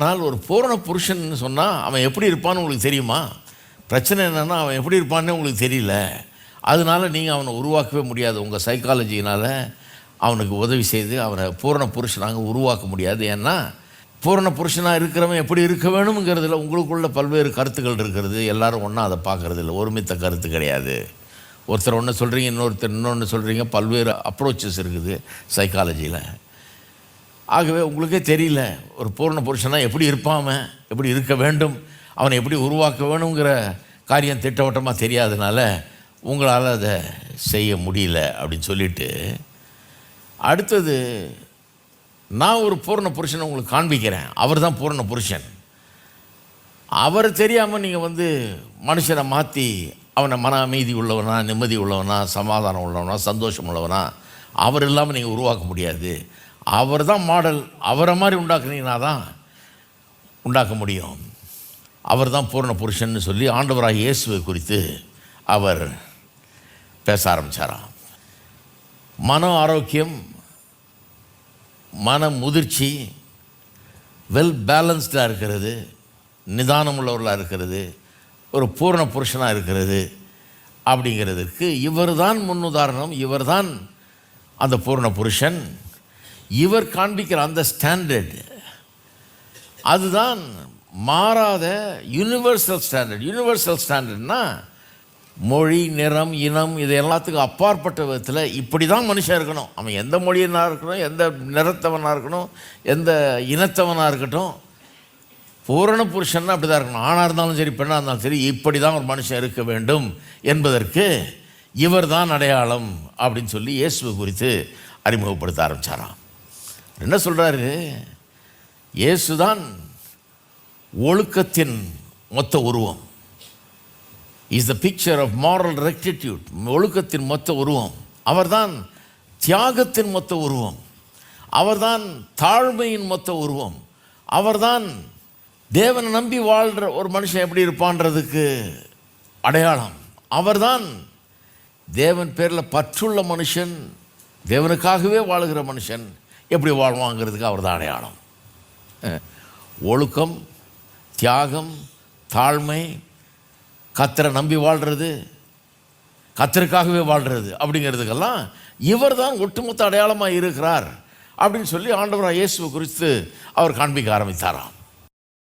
ஆனால் ஒரு பூரண புருஷன் சொன்னால் அவன் எப்படி இருப்பான்னு உங்களுக்கு தெரியுமா? பிரச்சனை என்னென்னா அவன் எப்படி இருப்பான்னு உங்களுக்கு தெரியல. அதனால நீங்கள் அவனை உருவாக்கவே முடியாது. உங்கள் சைக்காலஜினால் அவனுக்கு உதவி செய்து அவனை பூரண புருஷனாக உருவாக்க முடியாது. ஏன்னா பூரண புருஷனாக இருக்கிறவன் எப்படி இருக்க வேணுங்கிறதுல உங்களுக்குள்ள பல்வேறு கருத்துக்கள் இருக்கிறது. எல்லோரும் ஒன்றா அதை பார்க்குறது இல்லை, ஒருமித்த கருத்து கிடையாது. ஒருத்தர் ஒன்று சொல்கிறீங்க, இன்னொருத்தர் இன்னொன்று சொல்கிறீங்க. பல்வேறு அப்ரோச்சஸ் இருக்குது சைக்காலஜியில். ஆகவே உங்களுக்கே தெரியல ஒரு பூரண புருஷனாக எப்படி இருப்பான், அவன் எப்படி இருக்க வேண்டும், அவனை எப்படி உருவாக்க வேணுங்கிற காரியம் திட்டவட்டமாக தெரியாதனால உங்களால் அதை செய்ய முடியல அப்படின்னு சொல்லிட்டு, அடுத்தது நான் ஒரு பூரண புருஷனை உங்களுக்கு காண்பிக்கிறேன். அவர் தான் பூரண புருஷன். அவர் தெரியாமல் நீங்கள் மனுஷனை மாற்றி அவனை மன அமைதி உள்ளவனா, நிம்மதி உள்ளவனா, சமாதானம் உள்ளவனா, சந்தோஷம் உள்ளவனா அவர் இல்லாமல் நீங்கள் உருவாக்க முடியாது. அவர் தான் மாடல். அவரை மாதிரி உண்டாக்குனீங்கன்னா தான் உண்டாக்க முடியும். அவர் தான் பூரண புருஷன்னு சொல்லி ஆண்டவராகிய இயேசுவை குறித்து அவர் பேச ஆரம்பித்தாராம். மன ஆரோக்கியம், மன முதிர்ச்சி, வெல் பேலன்ஸ்டாக இருக்கிறது, நிதானம் உள்ளவர்களாக இருக்கிறது, ஒரு பூரண புருஷனாக இருக்கிறது அப்படிங்கிறதுக்கு இவர் தான் முன்னுதாரணம். இவர் தான் அந்த பூரண புருஷன். இவர் காண்பிக்கிற அந்த ஸ்டாண்டர்ட் அதுதான் மாறாத யூனிவர்சல் ஸ்டாண்டர்ட். யூனிவர்சல் ஸ்டாண்டர்ட்னா மொழி, நிறம், இனம் இது எல்லாத்துக்கும் அப்பாற்பட்ட விதத்தில் இப்படி தான் மனுஷன் இருக்கணும். அவன் எந்த மொழியினாக இருக்கணும், எந்த நிறத்தவனாக இருக்கணும், எந்த இனத்தவனாக இருக்கட்டும், பூரண புருஷன்னா அப்படி தான் இருக்கணும். ஆணாக இருந்தாலும் சரி, பெண்ணாக இருந்தாலும் சரி, இப்படி தான் ஒரு மனுஷன் இருக்க வேண்டும் என்பதற்கு இவர் தான் அடையாளம் அப்படின்னு சொல்லி இயேசுவை குறித்து அறிமுகப்படுத்த ஆரம்பித்தாராம். என்ன சொல்கிறாரு? இயேசு தான் ஒழுக்கத்தின் மொத்த உருவம். Is the picture of moral rectitude. ஒழுக்கத்தின் மொத்த உருவம். அவர்தான் தியாகத்தின் மொத்த உருவம். அவர்தான் தாழ்மையின் மொத்த உருவம். அவர்தான் தேவனை நம்பி வாழ்கிற ஒரு மனுஷன் எப்படி இருப்பான்றதுக்கு அடையாளம். அவர்தான் தேவன் பேரில் பற்றுள்ள மனுஷன், தேவனுக்காகவே வாழுகிற மனுஷன் எப்படி வாழ்வாங்கிறதுக்கு அவர் தான் அடையாளம். ஒழுக்கம், தியாகம், தாழ்மை, கர்த்தரை நம்பி வாழ்கிறது, கர்த்தருக்காகவே வாழ்கிறது அப்படிங்கிறதுக்கெல்லாம் இவர் தான் ஒட்டுமொத்த அடையாளமாக இருக்கிறார் அப்படின்னு சொல்லி ஆண்டவராகிய இயேசுவை குறித்து அவர் காண்பிக்க ஆரம்பித்தாராம்.